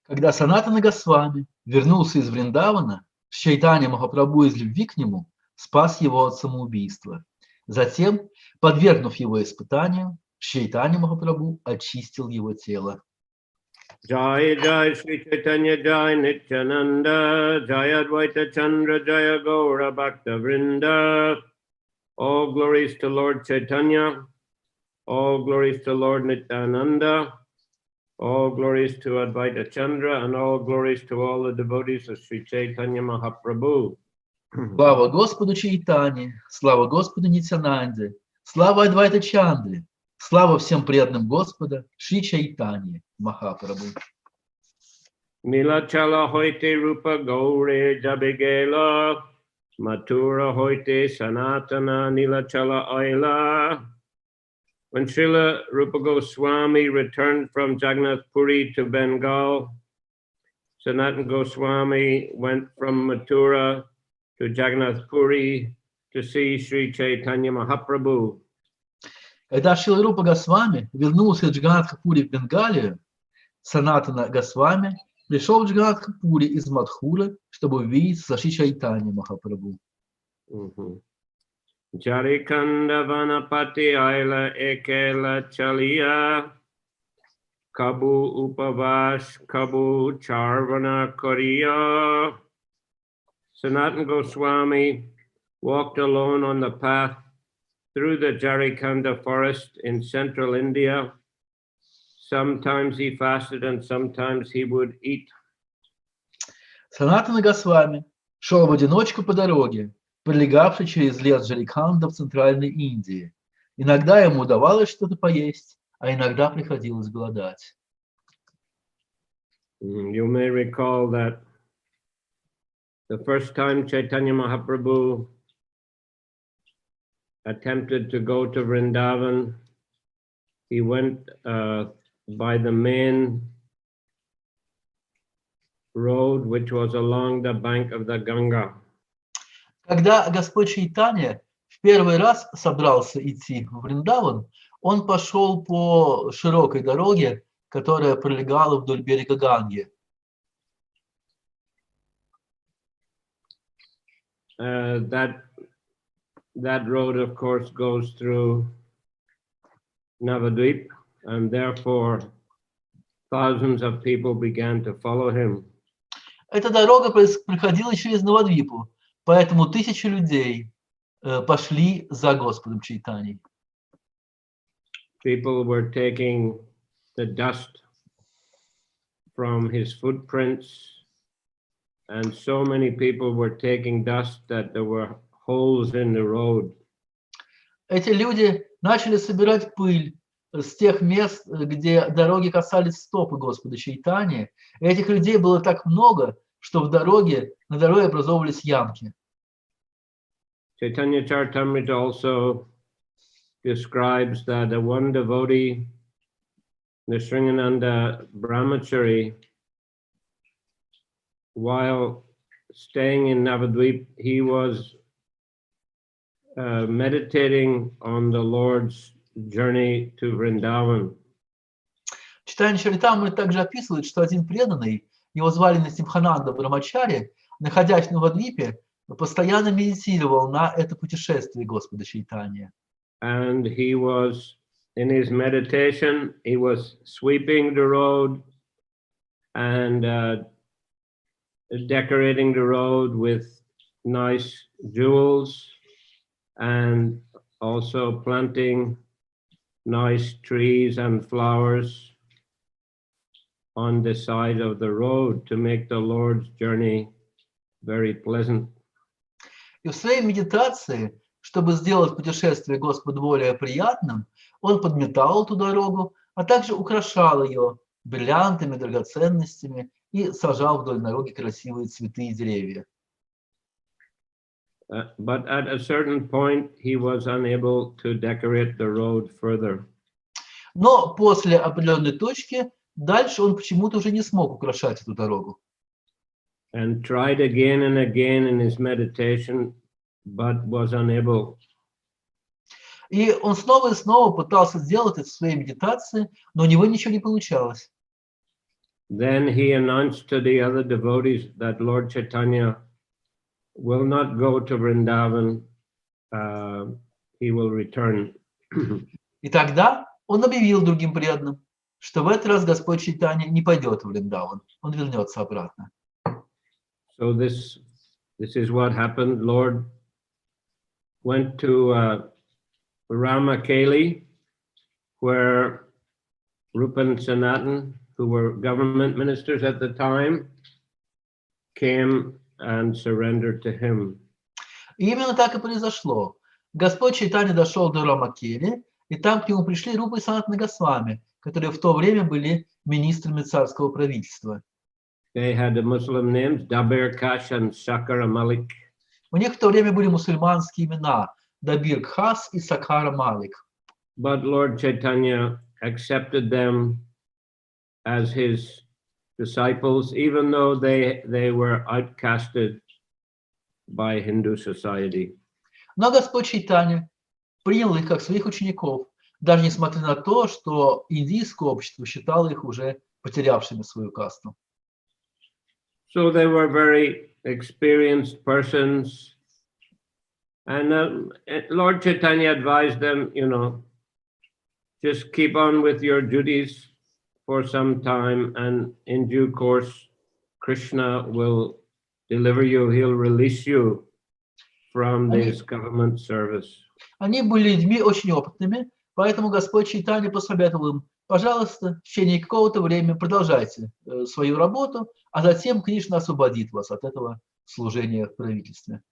Когда Санатана Госвами вернулся из Вриндавана, Чайтанья Махапрабху из любви к нему спас его от самоубийства. Затем, подвергнув его испытанию, Чайтанья Махапрабху очистил его тело. Jai Jai Sri Chaitanya Jai Nityananda Jai Advaita Chandra Jaya Gaura Bhakta Vrinda. All glories to Lord Chaitanya, all glories to Lord Nityananda, all glories to Advaita Chandra, and all glories to all the devotees of Sri Chaitanya Mahaprabhu. Слава Господу Чайтанье, слава Господу Нитянанде, слава Адвайта Чандре, слава всем преданным Господа Шри Чайтанье Махапрабху. Nilachala hoite rupa gaure jabigela, matura hoite sanatana nilachala aila. When Srila Rupa Goswami returned from Jagannath Puri to Bengal, Sanatana Goswami went from Mathura to Jagannath Puri to see Sri Chaitanya Mahaprabhu. Когда Шрила Рупа Госвами вернулся из Джаганнатха-Пури в Бенгалию, Санатана Госвами пришел в Джаганнатха-Пури из Мадхуры, чтобы увидеть со Шри Чайтаньей Махапрабху. Jarikanda Vanapati Aila Ekela Chalia Kabu Upavash Kabu Charvana Korea. Sanatana Goswami walked alone on the path through the Jarikanda forest in central India. Sometimes he fasted and sometimes he would eat. Санатана Госвами шел в одиночку по дороге, пролегавшей через лес Джариканда в центральной Индии. Иногда ему удавалось что-то поесть, а иногда приходилось голодать. You may recall that the first time Chaitanya Mahaprabhu attempted to go to Vrindavan, he went by the main road which was along the bank of the Ganga. Когда Господь Чайтанья в первый раз собрался идти в Вриндаван, он пошел по широкой дороге, которая пролегала вдоль берега Ганги. That road, of course, goes through Navadvip, and therefore thousands of people began to follow him. Эта дорога проходила через Навадвипу, поэтому тысячи людей пошли за Господом Чайтаньей. People were taking the dust from his footprints, and so many people were taking dust that there were holes in the road. Эти люди начали собирать пыль с тех мест, где дороги касались стопы Господа Чайтаньи. Этих людей было так много, что на дороге образовывались ямки. Chaitanya Charitamrita also describes that one devotee, Nisringananda Brahmachari, while staying in Navadvip, he was meditating on the Lord's journey to Vrindavan. Чайтанья Чаритамрita также описывает, что один преданный, его звали Насимхананда Брамачари, находясь в Навадвипе, постоянно медитировал на это путешествие Господа Чайтаньи. And he was, in his meditation, he was sweeping the road and decorating the road with nice jewels and also planting nice trees and flowers on the side of the road to make the Lord's journey very pleasant. И в своей медитации, чтобы сделать путешествие Господу более приятным, он подметал эту дорогу, а также украшал ее бриллиантами, драгоценностями и сажал вдоль дороги красивые цветы и деревья. But at a certain point, he was unable to decorate the road further. Но после определенной точки дальше он почему-то уже не смог украшать эту дорогу. And tried again and again in his meditation, but was unable. И он снова и снова пытался сделать это в своей медитации, но у него ничего не получалось. then he announced to the other devotees that Lord Chaitanya will not go to Vrindavan, he will return. И тогда он объявил другим преданным, что в этот раз Господь Чайтанья не пойдет в Вриндаван, он вернется обратно. So this is what happened. Lord went to Ramakeli, where Rupa and Sanatan, who were government ministers at the time, came and surrendered to him. И именно так и произошло. Господь Чайтанья дошел до Рамакели, и там к нему пришли Рупа и Санатана Госвами, которые в то время были министрами царского правительства. They had the Muslim names, Dabir Kash and Shakara Malik. У них в то время были мусульманские имена Дабир Кхас и Сакара Малик. But Lord Chaitanya accepted them as his disciples, even though they were outcasted by Hindu society. Но Господь Чайтанья принял их как своих учеников, даже несмотря на то, что индийское общество считало их уже потерявшими свою касту. So they were very experienced persons, and Lord Chaitanya advised them, just keep on with your duties for some time, and in due course, Krishna will deliver you, he'll release you from this government service. Они были людьми очень опытными, поэтому Господь Чайтанья посоветовал им, пожалуйста, в течение какого-то времени продолжайте свою работу, а затем Кришна освободит вас от этого служения в правительстве.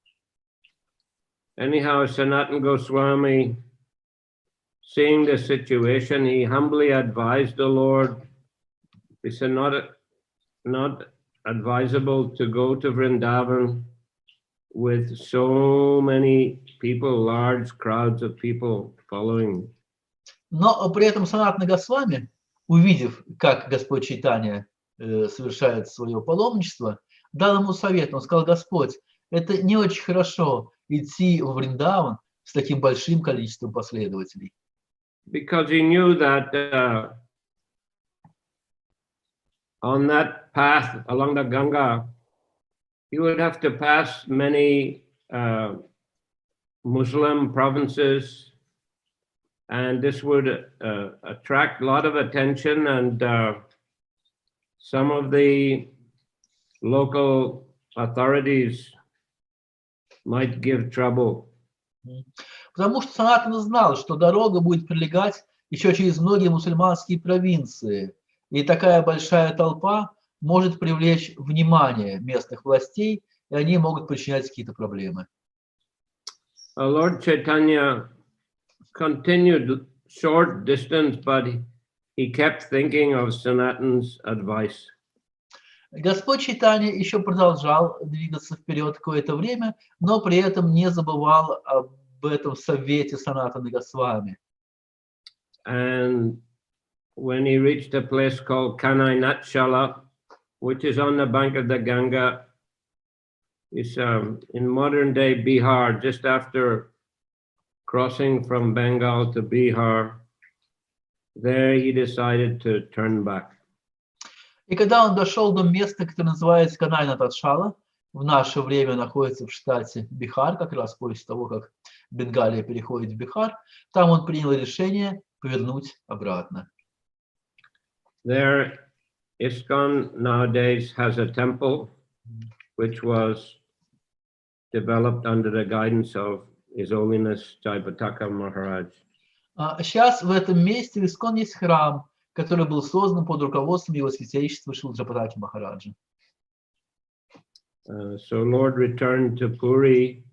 Anyhow, Sanatana Goswami, seeing the situation, he humbly advised the Lord. He said, not advisable to go to Vrindavan with so many people, large crowds of people following. Но при этом Санатана Госвами, увидев, как Господь Чайтанья совершает свое паломничество, дал ему совет. Он сказал: Господь, это не очень хорошо идти в Вриндаван с таким большим количеством последователей. Because he knew that on that path along the Ganga, he would have to pass many Muslim provinces, and this would attract a lot of attention, and some of the local authorities might give trouble. Потому что Санатана знал, что дорога будет пролегать еще через многие мусульманские провинции, и такая большая толпа может привлечь внимание местных властей, и они могут причинять какие-то проблемы. Lord Chaitanya continued short distance, but he kept thinking of Sanatana's advice. Господь Чайтанья еще продолжал двигаться вперед какое-то время, но при этом не забывал об этом совете Санатаны Госвами. And when he reached a place called Kanai, which is on the bank of the Ganga, it's in modern day Bihar, just after crossing from Bengal to Bihar, there he decided to turn back. И когда он дошел до места, которое называется Канай-Нататшала, в наше время находится в штате Бихар, как раз после того, как Бенгалия переходит в Бихар, там он принял решение повернуть обратно. There, ISKCON nowadays has a temple which was developed under the guidance of His Holiness Jaipataka Maharaj. Сейчас в этом месте в ИСККОН есть храм, который был создан под руководством его святейшества Шрилы Джапатаки Махараджа. So Lord returned to Puri,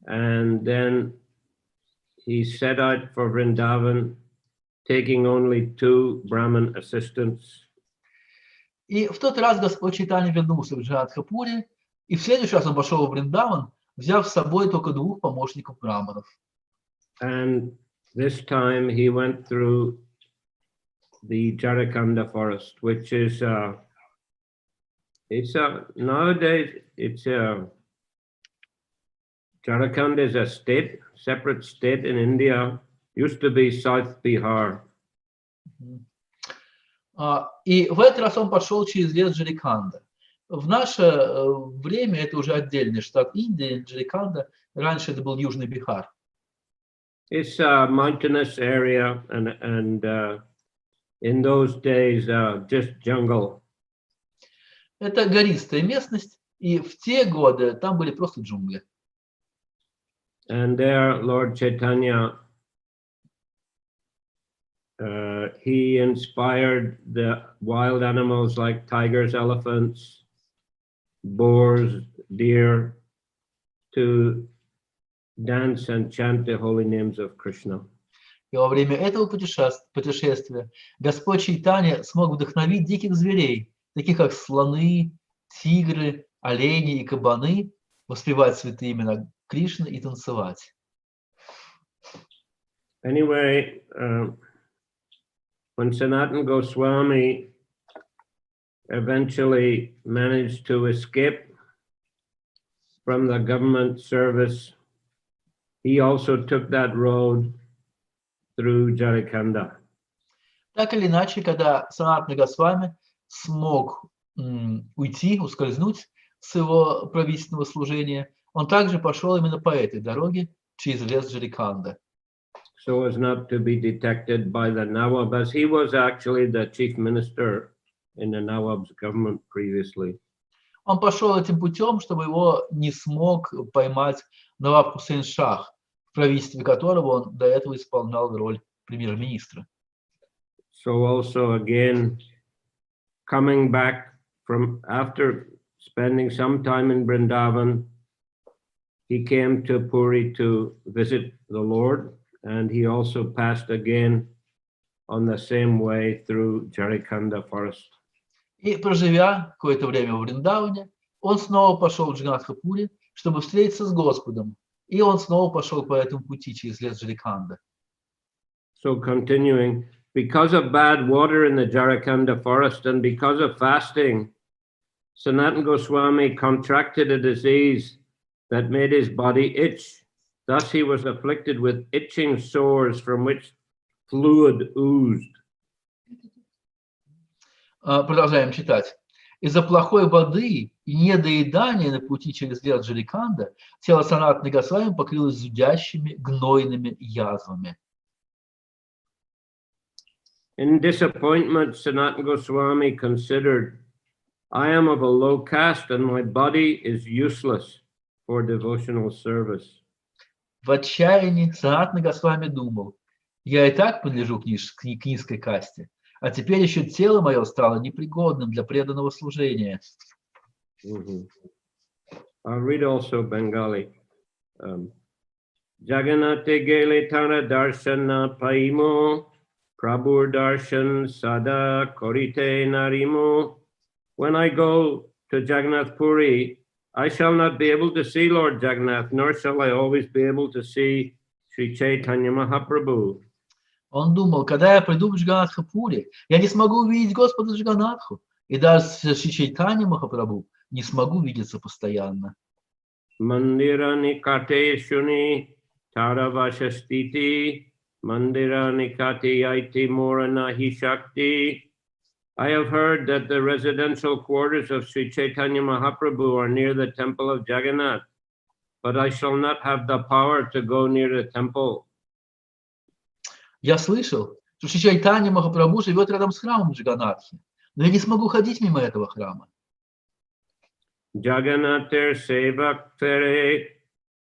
and then he set out for Vrindavan, taking only 2 Brahmin assistants. И в тот раз Господь Чайтанья вернулся в Джадхапури, и в следующий раз он пошел в Вриндаван, взяв с собой только 2 помощников браманов. And this time he went through the Jharkhand forest, which is nowadays Jharkhand is a state, separate state in India. Used to be South Bihar. И в этот раз он пошел через лес Джариканда. В наше время это уже отдельный штат Индии, Джариканда. Раньше это был Южный Бихар. It's a mountainous area, and in those days, just jungle. Это гористая местность, и в те годы там были просто джунгли. And there, Lord Chaitanya, he inspired the wild animals like tigers, elephants, boars, deer to dance and chant the holy names of Krishna. И во время этого путешествия Господь Чайтанья смог вдохновить диких зверей, таких как слоны, тигры, олени и кабаны, воспевать святые имена Кришны и танцевать. Anyway, when Sanatana Goswami eventually managed to escape from the government service, he also took that road through Jharkhand. Так или иначе, когда Санатана Госвами смог уйти, ускользнуть с его правительственного служения, он также пошел именно по этой дороге через лес Джариканда. So as not to be detected by the Nawab, as he was actually the chief minister in the Nawab's government previously. Он пошел этим путем, чтобы его не смог поймать Наваб Хусейн Шах, в правительстве которого он до этого исполнял роль премьер-министра. So also again, coming back from after spending some time in Vrindavan, he came to Puri to visit the Lord, and he also passed again on the same way through Jharkhand forest. И проживя какое-то время в Вриндаване, он снова пошел в Джаганатхапури, чтобы встретиться с Господом, и он снова пошел по этому пути через лес Джариканда. So continuing, because of bad water in the Jharkhand forest and because of fasting, Sanatana Goswami contracted a disease that made his body itch. Thus he was afflicted with itching sores from which fluid oozed. Продолжаем читать. Из-за плохой воды и недоедания на пути через лес Джариканда тело Санатаны Госвами покрылось зудящими гнойными язвами. In disappointment, Sanatana Goswami considered, I am of a low caste and my body is useless for devotional service. В отчаянии Санатана Госвами думал, я и так принадлежу к низкой касте, а теперь еще тело мое стало непригодным для преданного служения. I'll read also Bengali. Jagannate gele tara darshana paimo, Prabhur darshan sada korite narimo. When I go to Jagannath Puri, I shall not be able to see Lord Jagannath, nor shall I always be able to see Sri Chaitanya Mahaprabhu. Он думал, когда я приду в Джаганатхапури, я не смогу увидеть Господа Джаганатху, и даже с Шри Чайтаньей Махапрабху не смогу видеться постоянно. Mandira nikate shuni taravashastiti, mandira nikate yaiti moranahi shakti. I have heard that the residential quarters of Sri Chaitanya Mahaprabhu are near the temple of Jagannath, but I shall not have the power to go near the temple. Я слышал, что Шри Чайтанья Махапрабху живет рядом с храмом Джаганатхи, но я не смогу ходить мимо этого храма. Jagannathir sevak tere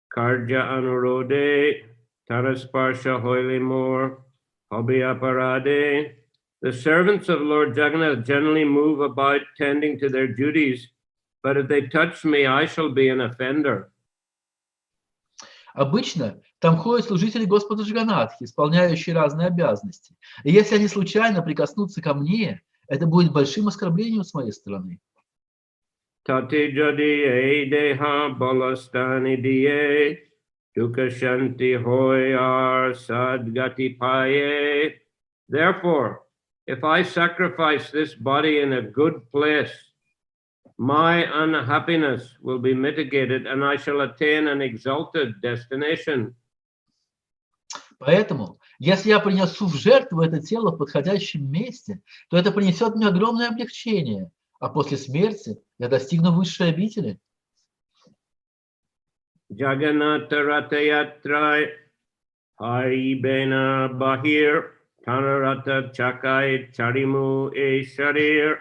karja anurode tarasparsha hoilimor hobi aparade. The servants of Lord Jagannath generally move about tending to their duties, but if they touch me, I shall be an offender. Обычно там ходят служители Господа Джаганатхи, исполняющие разные обязанности. И если они случайно прикоснутся ко мне, это будет большим оскорблением с моей стороны. Tati jadi e deha balastani diye dukashanti hoyar sadgati paye. Therefore, if I sacrifice this body in a good place, my unhappiness will be mitigated and I shall attain an exalted destination. Поэтому, если я принесу в жертву это тело в подходящем месте, то это принесет мне огромное облегчение, а после смерти я достигну высшей обители. Jagannatha Ratayatra Haribena Bahir Tanarata Chakai Charimu E Sharir.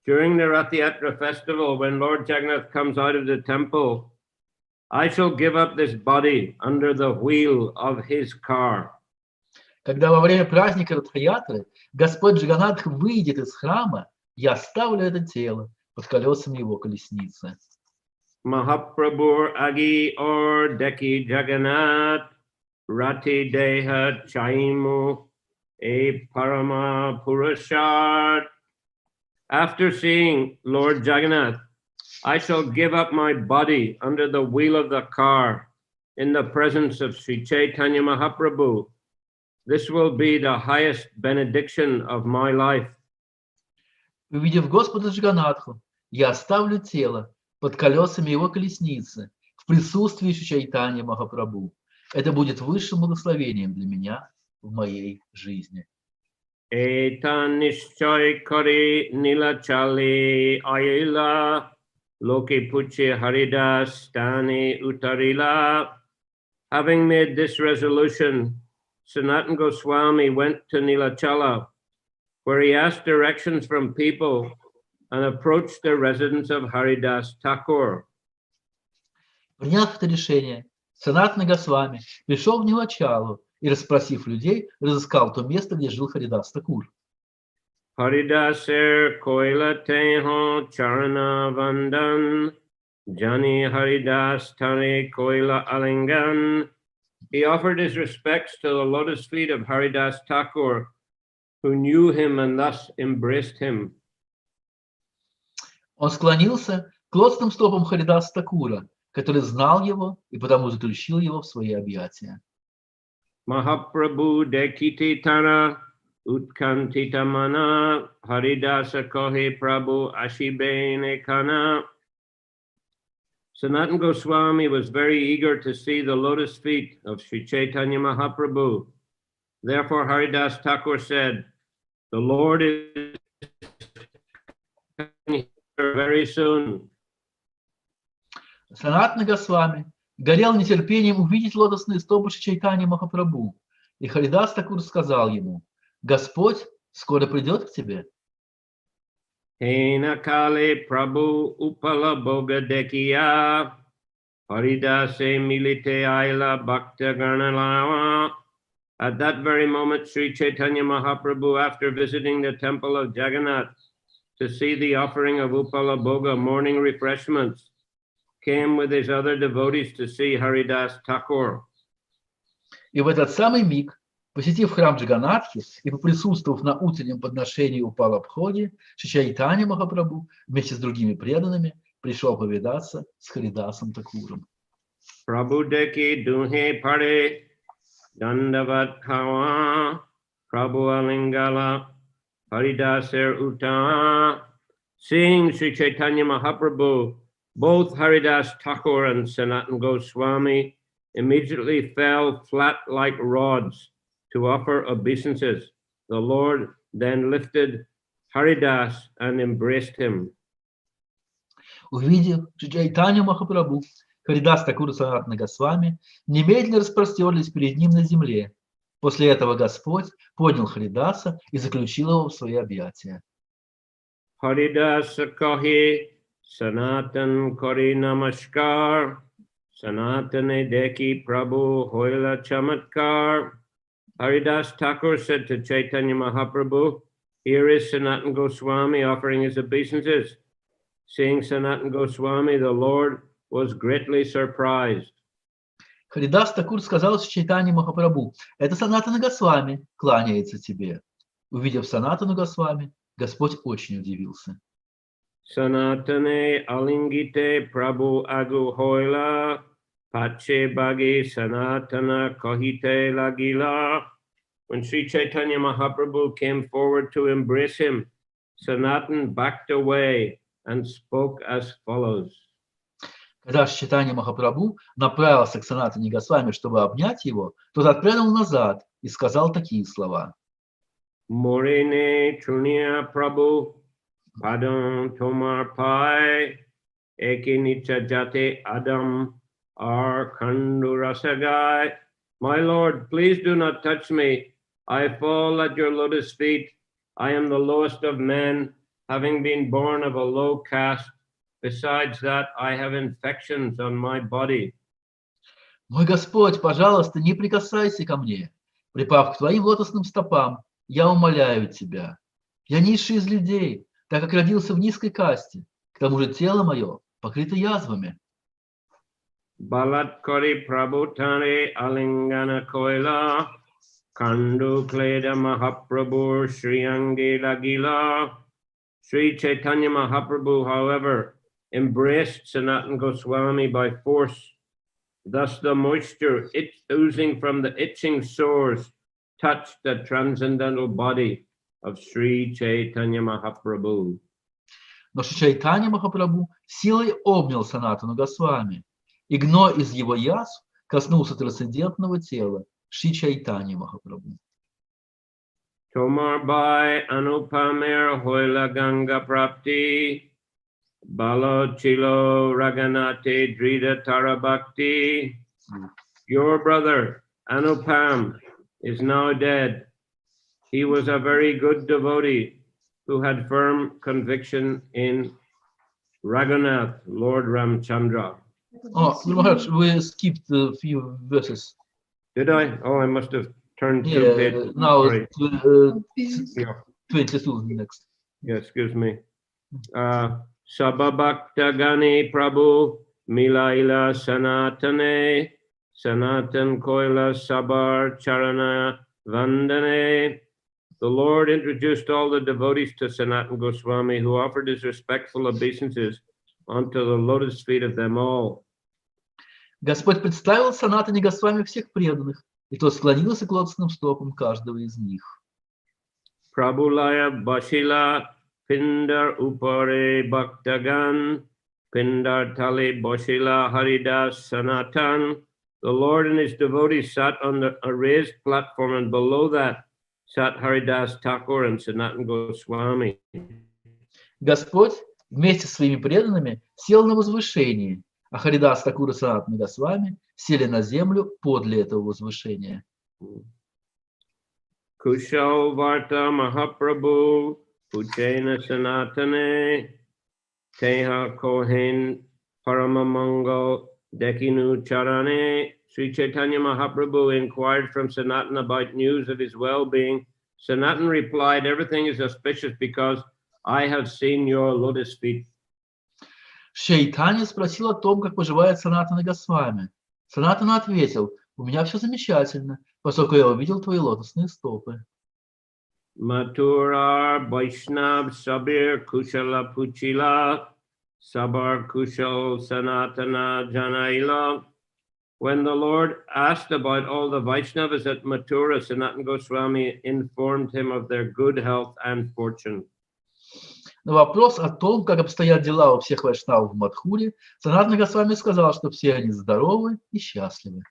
During the Ratayatra festival, when Lord Jagannath comes out of the temple, I shall give up this body under the wheel of his car. Когда во время праздника Радхаятры Господь Джаганнатх выйдет из храма, я оставлю это тело под колесами его колесницы. Mahaprabhur Agi or Deki Jagannath Rati Deha Chaimu E Parama Purashad. After seeing Lord Jagannath, I shall give up my body under the wheel of the car in the presence of Sri Chaitanya Mahaprabhu. This will be the highest benediction of my life. Увидев Господа Джаганнатху, я оставлю тело под колесами его колесницы в присутствии Чайтаньи Махапрабху. Это будет высшим благословением для меня в моей жизни. Etan nishchay kari nilachali ayila loki puchi haridas stani utarila. Having made this resolution, Sanatana Goswami went to Nilachala, where he asked directions from people and approached the residence of Haridas Thakur. Приняв это решение, Санатана Госвами пришел в Нилачалу и, расспросив людей, разыскал то место, где жил Харидас Такур. Haridaser koila teho charana vandan jani Haridas tare koila alingan. He offered his respects to the lotus feet of Haridas Thakur, who knew him and thus embraced him. Он склонился к лотосным стопам Харидаса Такура, который знал его и потому заключил его в свои объятия. Mahaprabhu dekiti tara utkantita mana Haridasa kohe Prabhu ashibene kana. Sanatana Goswami was very eager to see the lotus feet of Sri Chaitanya Mahaprabhu. Therefore Haridas Thakur said, "The Lord is coming here very soon." Санатана Госвами горел нетерпением увидеть лотосные стопы Чайтаньи Махапрабху, и Харидас Такур сказал ему: «Господь скоро придет к тебе». Hena kale Prabhu upala boga dekiya Haridase milite aila bhakta ganalawa. At that very moment, Sri Chaitanya Mahaprabhu, after visiting the temple of Jagannath to see the offering of Upala Bhoga morning refreshments, came with his other devotees to see Haridas Thakur. И в этот самый миг, посетив храм Джаганнатхи и поприсутствовав на утреннем подношении Упала-Бхоги, Чайтанья Махапрабху вместе с другими преданными пришел повидаться с Харидасом Такуром. Prabhu deki duhe pare dandavat kawa Prabhu alingala Haridaser uta. Seeing Sri Chaitanya Mahaprabhu, both Haridas Thakur and Sanatana Goswami immediately fell flat like rods to offer obeisances. The Lord then lifted Haridas and embraced him. Увидев Чайтанью Махапрабху, Харидас Такур и Санатана Госвами немедленно распростерлись перед ним на земле. После этого Господь поднял Харидаса и заключил его в свои объятия. Haridas kahi Sanatan kori namaskar Sanatane deki Prabhu hoila chamatkar. Haridas Thakur said to Chaitanya Mahaprabhu, "Here is Sanatana Goswami offering his obeisances." Seeing Sanatana Goswami, the Lord was greatly surprised. Харидас Такур сказал Чайтаньи Махапрабху: «Это Санатана Госвами кланяется тебе». Увидев Санатану Госвами, Господь очень удивился. Sanatane alingite Prabhu agu hoila pache bagi Sanatana kahite lagila. When Sri Chaitanya Mahaprabhu came forward to embrace him, Sanatan backed away and spoke as follows. Когда Чайтанья Махапрабху направился к Санатане Госвами, чтобы обнять его, тот отпрянул назад и сказал такие слова. Morene Trunia Prabhu Padam Tomar Pai Eke Nicha Jate Adam Ar Kandu Rasagai. My Lord, please do not touch me. I fall at your lotus feet. I am the lowest of men, having been born of a low caste. Besides that, I have infections on my body. Мой Господь, пожалуйста, не прикасайся ко мне. Припав к твоим лотосным стопам, я умоляю тебя. Я низший из людей, так как родился в низкой касте. К тому же тело мое покрыто язвами. Balatkari Prabhutare Alingana Koila Kandu Kleda Mahaprabhu Sri Angela Gila. Sri Chaitanya Mahaprabhu, however, embraced Sanatana Goswami by force. Thus the moisture oozing from the itching sores touched the transcendental body of Sri Chaitanya Mahaprabhu. Но Шри Чайтанья Махапрабху силой обнял Санатану Госвами, и гной из его язв коснулся трансцендентного тела Шри Чайтаньи Махапрабху. Tomar Bai Anupamer Hoila Ganga Prapti Balo Chilo Raganate Drida Tarabhakti. Your brother Anupam is now dead. He was a very good devotee who had firm conviction in Raghunath, Lord Ramchandra. Oh, we skipped a few verses. Did I? Oh, I must have turned two Yeah, pages. now Sorry. 22 next. Yeah, excuse me. Sababhakta Gani Prabhu Milaila Sanatane Sanatan Koila Sabar Charana Vandane. The Lord introduced all the devotees to Sanatana Goswami, who offered his respectful obeisances onto the lotus feet of them all. Господь представил Санатане Госвами всех преданных, и тот склонился к лотосным стопам каждого из них. Prabhulaya Bashila Pindar Upare Bhaktagan Pindar Tale Bashila Haridas Sanatan. The Lord and his devotees sat on a raised platform, and below that sat Haridas Thakur and Sanatana Goswami. Господь вместе с своими преданными сел на возвышении, а Харидас Такур и Санатана Госвами сели на землю подле этого возвышения. Kushal Varta Mahaprabhu Puchena Sanatane Teha Kohen Paramamangal Dekinu Charane. Sri Chaitanya Mahaprabhu inquired from Sanatana about news of his well-being. Sanatana replied, everything is auspicious because I have seen your lotus feet. Чайтанья спросил о том, как поживает Санатана Госвами. Санатана ответил, у меня все замечательно, поскольку я увидел твои лотосные стопы. Mathura Vaishnav Sabir Kushala Puchila Sabar Kushal Sanatana Janaila. When the Lord asked about all the Vaishnavas at Mathura, Sanatana Goswami informed him of their good health and fortune. На вопрос о том, как обстоят дела у всех вайшнавов в Мадхуре, Санатана Госвами сказал, что все они здоровы и счастливы.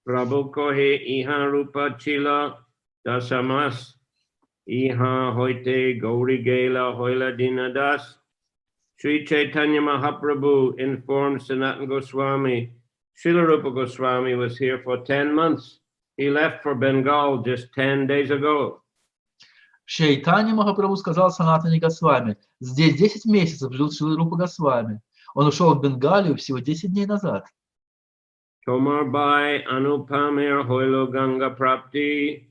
Prabhu kohe iha rupa chila dasamas iha hoite gauri gela hoila dinadas. Sri Chaitanya Mahaprabhu informed Sanatana Goswami, Srila Rupa Goswami was here for 10 months. He left for Bengal just 10 days ago. Чайтанья Махапрабху сказал Санатане Госвами, здесь 10 месяцев жил Шрила Рупа Госвами. Он ушел в Бенгалию всего 10 дней назад. Tomar Bai Anupamir Hoilo Ganga Prapti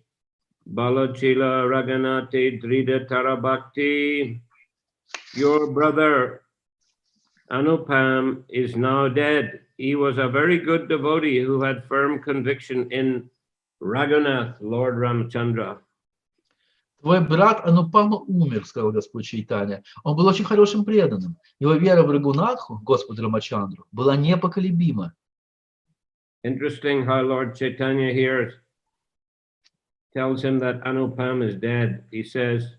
Balachila Raganate Drida Tarabhakti. Your brother Anupam is now dead. He was a very good devotee who had firm conviction in Raghunath, Lord Ramchandra. Твой брат Анупама умер, сказал Господь Чайтанья. Он был очень хорошим преданным. Его вера в Рагунатху, Господу Рамачандру, была непоколебима. Interesting how Lord Chaitanya here tells him that Anupam is dead. He says,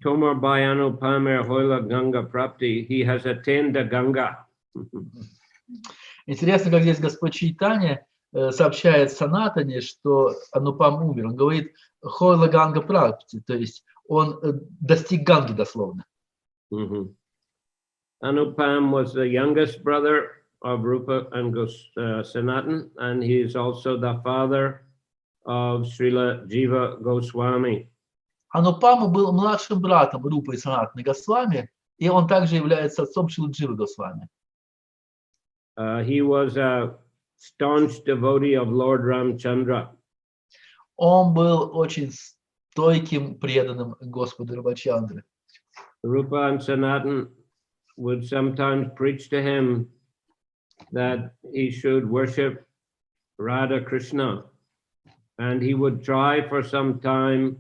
Tomar Bai Anupam Hoila Ganga Prapti. He has attained the Ganga. Интересно, как здесь Господь Чайтаньи сообщает Санатане, что Анупам умер. Он говорит «Хорла Ганга Практи», то есть он достиг Ганги дословно. Anupam was the youngest brother of Rupa and Sanatan, and he is also the father of Srila Jiva Goswami. Анупама был младшим братом Рупы и Санатаны Госвами, и он также является отцом Шрилы Дживы Госвами. He was a staunch devotee of Lord Ramchandra. Он был очень стойким, преданным Господу Рамачандре. Rupa and Sanatan would sometimes preach to him that he should worship Radha Krishna, and he would try for some time,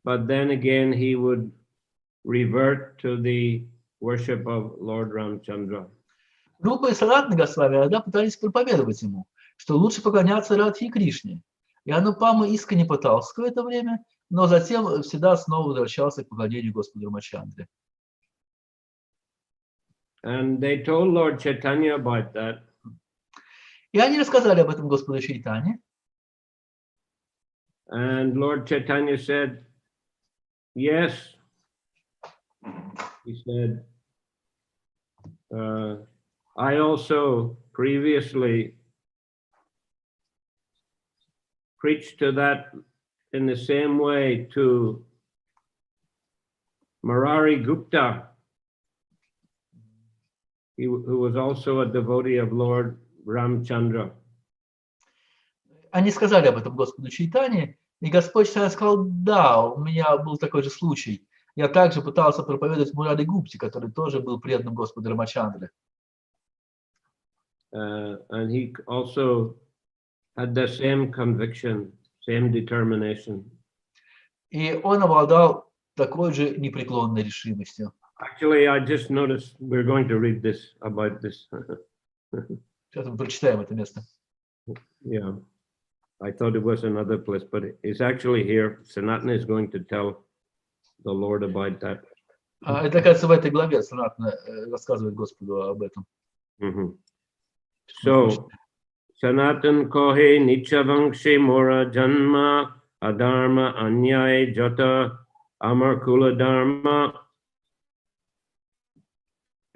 but then again he would revert to the worship of Lord Ramchandra. Рупа и Санатана Госвами иногда пытались проповедовать ему, что лучше поклоняться Радхе и Кришне. И Анупама искренне пытался какое-то время, но затем всегда снова возвращался к поклонению Господу Рамачандре. And they told Lord Chaitanya about that. И они рассказали об этом Господу Чайтаньи. And Lord Chaitanya said, yes. He said, I also previously preached to that in the same way to Murari Gupta, who was also a devotee of Lord Ramchandra. Они сказали об этом Господу Чайтаньи, и Господь Чайтаньи сказал, да, у меня был такой же случай. Я также пытался проповедовать Мурари Гупте, который тоже был преданным Господу Рамачандре. And he also had the same conviction, same determination. И он обладал такой же непреклонной решимостью. Actually, I just noticed we're going to read this about this. Сейчас мы прочитаем это место. Yeah, I thought it was another place, but it's actually here. Sanatana is going to tell the Lord about that. Это, кажется, в этой главе Санатана рассказывает Господу об этом. So, Sanatan kohe nichavangshi mora janma adharma anyay jata amar kula dharma.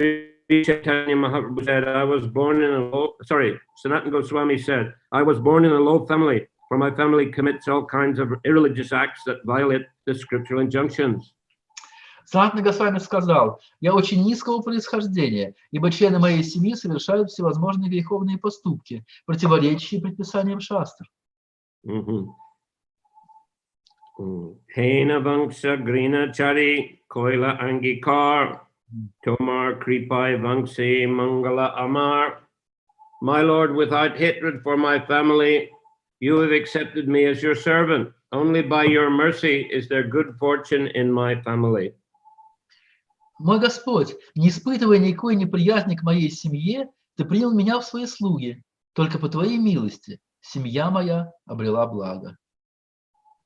Chaitanya Mahaprabhu said, I was born in a low, Sanatana Goswami said, I was born in a low family, for my family commits all kinds of irreligious acts that violate the scriptural injunctions. Санатана Госвами сказал, я очень низкого происхождения, ибо члены моей семьи совершают всевозможные греховные поступки, противоречащие предписаниям шастр. Hena vangsa grina chari koila angikar tomar kripai vangse mangala amar. My Lord, without hatred for my family, you have accepted me as your servant. Only by your mercy is there good fortune in my family. Мой Господь, не испытывая никакой неприязни к моей семье, ты принял меня в свои слуги. Только по твоей милости семья моя обрела благо.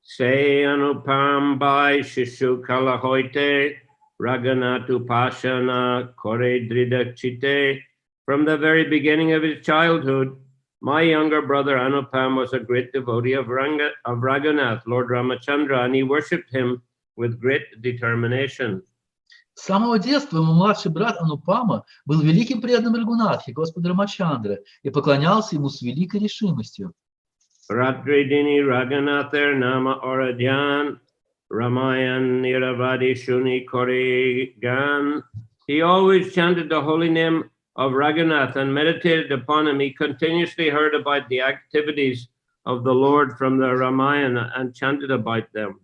Se anupam bai shishu kalahoite raganatu pashana kore dridakchite. From the very beginning of his childhood, my younger brother Anupam was a great devotee of Raghunath, Lord Ramachandra, and he worshipped him with great determination. С самого детства мой младший брат Анупама был великим преданным Рагунатхи, Господа Рамачандры, и поклонялся ему с великой решимостью. Ratridini Raghunather Nama Oradyan Ramayan Niravadi Shuni Korigan. He always chanted the holy name of Raghunath and meditated upon him. He continuously heard about the activities of the Lord from the Ramayana and chanted about them.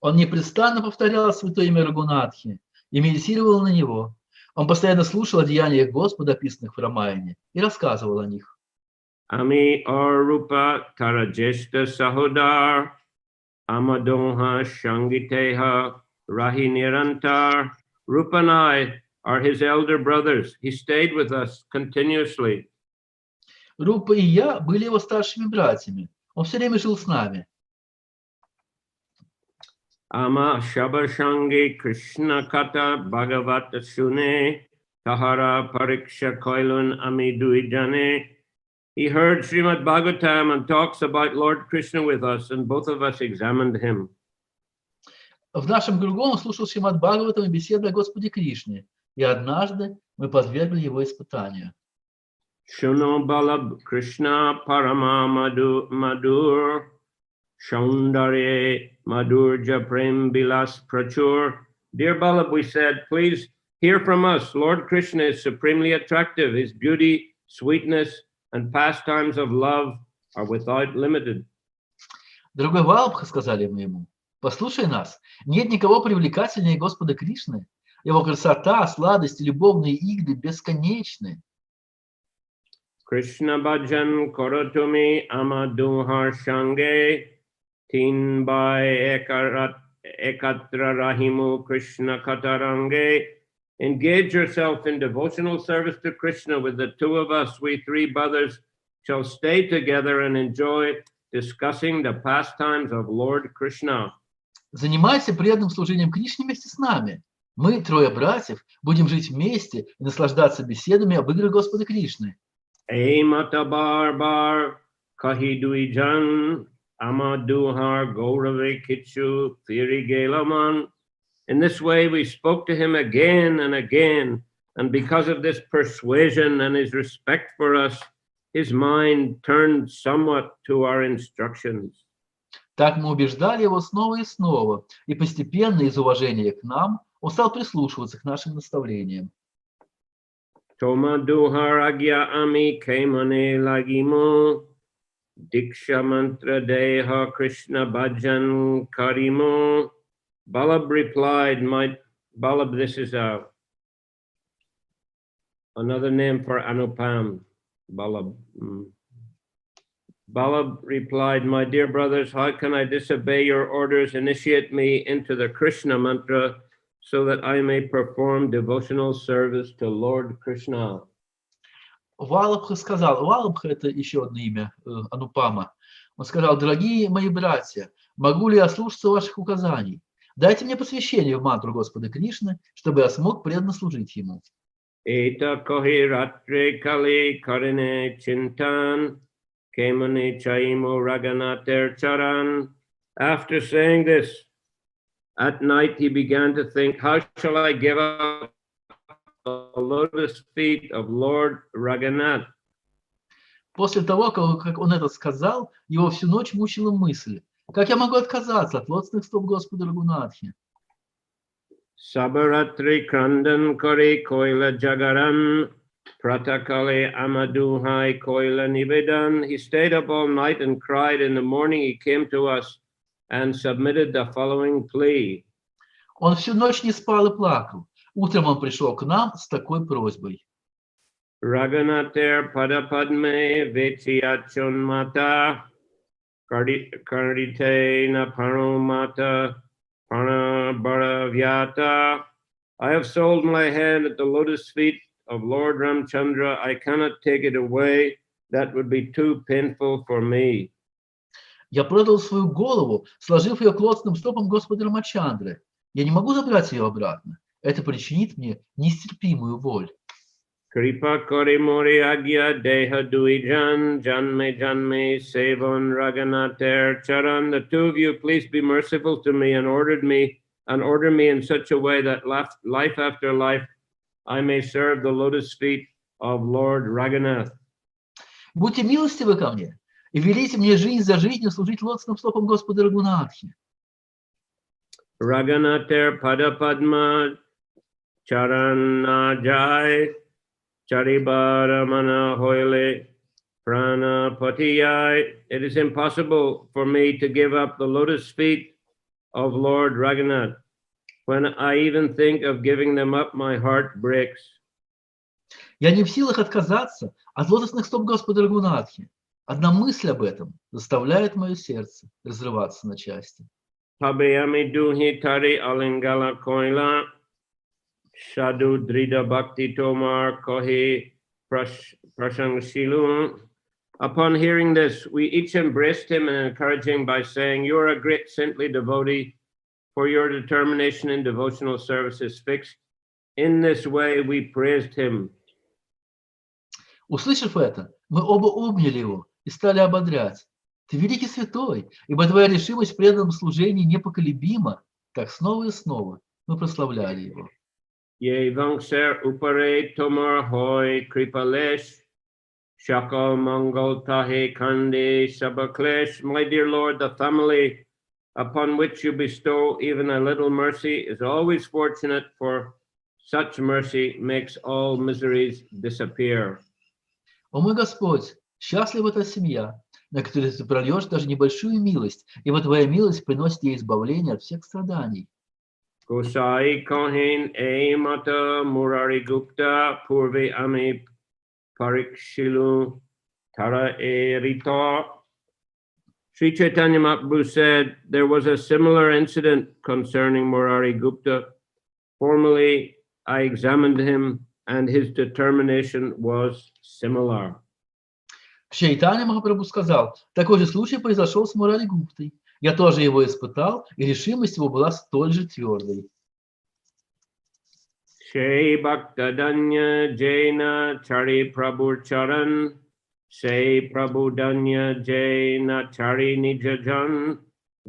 Он непрестанно повторял святое имя Рагунатхи и медитировал на него. Он постоянно слушал о деяниях Господа, описанных в Рамаяне, и рассказывал о них. Ami or Rupa Tarajeshta Sahodar Amadonha Shangiteha Rahi Nirantar. Rupa and I are his elder brothers. He stayed with us continuously. Рупа и я были его старшими братьями. Он все время жил с нами. Ama Shabashangi Krishna Kata Bhagavata Shune tahara pariksha koilun amidui jane. He heard Srimad Bhagavatam and talks about Lord Krishna with us, and both of us examined him. В нашем кругу он слушал Шримад Бхагаватам и беседы о Господе Кришне, и однажды мы подвергли его испытанию. Shuno balab Krishna parama madur shaundare madurja prem bilas prachur. Dear Balab, we said, please hear from us. Lord Krishna is supremely attractive. His beauty, sweetness, and pastimes of love are without limited. Дорогой Валабха, сказали мы ему, послушай нас, нет никого привлекательнее Господа Кришны. Его красота, сладость и любовные игры бесконечны. Krishna bhajan korotumi amaduhar shange tin by ekatra rahimu Krishna katarange. Engage yourself in devotional service to Krishna with the two of us. We three brothers shall stay together and enjoy discussing the pastimes of Lord Krishna. Занимайся преданным служением Кришне вместе с нами. Мы, трое братьев, будем жить вместе и наслаждаться беседами об играх Господа Кришны. Mata bar kahidui jan amaduhar gaurave kitchu thiri gelaman. In this way we spoke to him again and again, and because of this persuasion and his respect for us, his mind turned somewhat to our instructions. Так мы убеждали его снова и снова, и постепенно из уважения к нам он стал прислушиваться к нашим наставлениям. Toma duhar agya ami kaimane lagimu diksha mantra deha Krishna bhajan karimu. Balab replied, Balab, this is another name for Anupam. Balab. Balab replied, my dear brothers, how can I disobey your orders? Initiate me into the Krishna mantra so that I may perform devotional service to Lord Krishna. Валабха сказал, Валабха это еще одно имя Анупама. Он сказал, дорогие мои братья, могу ли я слушаться ваших указаний? Дайте мне посвящение в мантру Господа Кришны, чтобы я смог преданно служить ему. Eta kohi ratre kali karine chintan kemani chaimo raganater charan. After saying this, at night he began to think, how shall I give up the lotus feet of Lord Raghunath? После того, как он это сказал, его всю ночь мучила мысль, как я могу отказаться от лотосных стоп Господа Рагунатхи? Sabaratri krandan kori koila jagaran pratakale amaduhai koila nivedan. He stayed up all night and cried. In the morning he came to us and submitted the following plea. Он всю ночь не спал и плакал. Утром он пришел к нам с такой просьбой. Raghunater padapadme vechiyachon mata kardite na paromata panabharavyata. I have sold my hand at the lotus feet of Lord Ramchandra. I cannot take it away. That would be too painful for me. Я продал свою голову, сложив ее к лотосным стопам Господа Рамачандры. Я не могу забрать ее обратно. Это причинит мне нестерпимую боль. Kripa kori mori agya deha duijan janme janme sevon raghunater charan. The two of you, please be merciful to me and order me in such a way that life after life I may serve the lotus feet of Lord Raghunath. Будьте милостивы ко мне и велите мне жизнь за жизнью служить лотосным стопам Господа Рагунатхи. Raghunater padapadma charanajai Charibaramana hoile prana patiyai. It is impossible for me to give up the lotus feet of Lord Raghunath. When I even think of giving them up, my heart breaks. Я не в силах отказаться от лотосных стоп Господа Рагунатхи. Одна мысль об этом заставляет мое сердце разрываться на части. Pabeyami duhi tari alingala koila. Shadu Drida Bhakti Tomar Kohi Prashangshilun. Upon hearing this, we each embraced him and encouraged him by saying, you are a great saintly devotee, for your determination in devotional service is fixed. In this way we praised him. Услышав это, мы оба обняли его и стали ободрять. Ты великий святой, ибо твоя решимость в преданном служении непоколебима. Так снова и снова мы прославляли его. Ye vangser upare tomar hoy kripalesh shakal mangal tahe kande sabaklesh. My dear Lord, the family upon which you bestow even a little mercy is always fortunate, for such mercy makes all miseries disappear. О мой Господь, счастлива та семья, на которую ты прольешь даже небольшую милость, ибо твоя милость приносит ей избавление от всех страданий. Gosai Kohen E Mata Murari Gupta Purve Ame Parikshilu Tara E Rita. Sri Chaitanya Mahaprabhu said there was a similar incident concerning Murari Gupta. Formerly, I examined him and his determination was similar. Чайтаньи Махапрабху сказал, такой же случай произошел с Мурари Гуптой. Я тоже его испытал, и решимость его была столь же твердой. Shri Bhaktadanya Jaina Chari Prabhu Charan Say Prabhu Danya Jaina Chari Nijajan.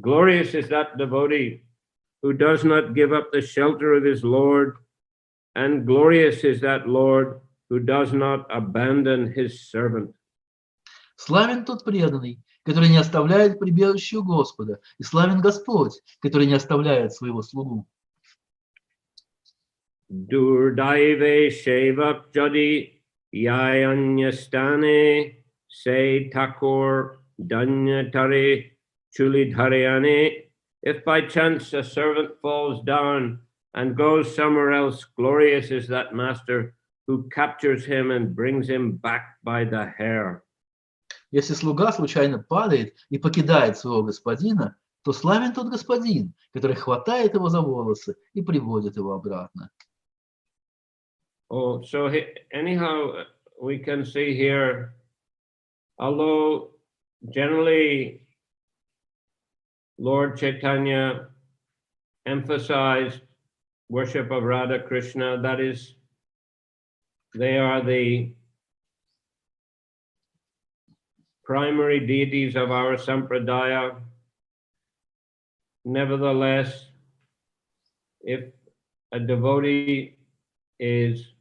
Glorious is that devotee who does not give up the shelter of his Lord, and glorious is that Lord who does not abandon his servant. Славен тот преданный, который не оставляет прибежище у Господа, и славен Господь, который не оставляет своего слугу. Durdaive Shevak Jadi Yayanyastane Se Takur Danyatare Chulidharyane. If by chance a servant falls down and goes somewhere else, glorious is that master who captures him and brings him back by the hair. Если слуга случайно падает и покидает своего господина, то славен тот господин, который хватает его за волосы и приводит его обратно. Oh, so anyhow, we can see here, although generally Lord Chaitanya emphasized worship of Radha Krishna, that is, they are the primary deities of our sampradaya. Nevertheless, if a devotee is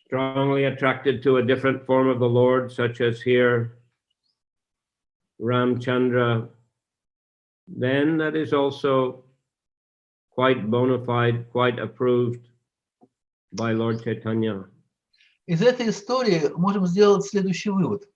strongly attracted to a different form of the Lord, such as here, Ramchandra, then that is also quite bona fide, quite approved by Lord Chaitanya. Из этой истории можем сделать следующий вывод.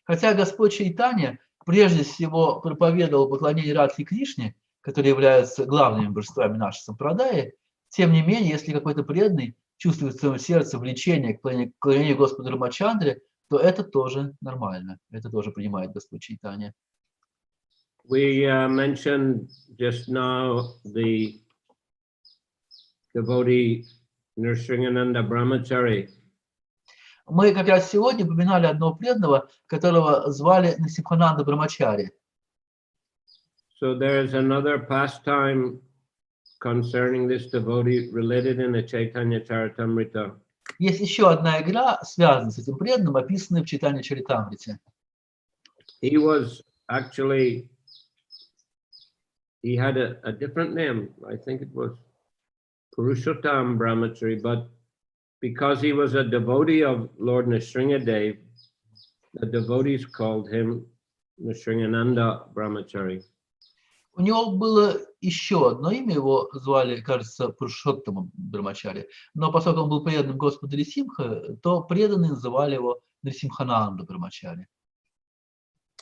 Хотя Господь Чайтанья прежде всего проповедовал поклонение Радхе Кришне, которые являются главными божествами нашей сампрадаи, тем не менее, если какой-то преданный чувствует в своем сердце влечение к поклонению Господу Рамачандре, то это тоже нормально, это тоже принимает Господь Чайтанья. We mentioned just now the devotee Nrsingananda Brahmachari. Мы как раз сегодня упоминали одного преданного, которого звали Насимхананда Брамачари. So there is another pastime concerning this devotee related in the Chaitanya Charitamrita. Есть еще одна игра, связанная с этим преданным, описанная в Чайтанья Чаритамрите. He was actually, he had a different name. I think it was Purushottam Brahmachari, but because he was a devotee of Lord Nrsingadev, the devotees called him Nrsingananda Brahmachari. У него было еще одно имя, его звали, кажется, Пурушоттамом Брамачари. Но поскольку он был преданным Господу Нрисимха, то преданные называли его Нрисимхананда Брамачари.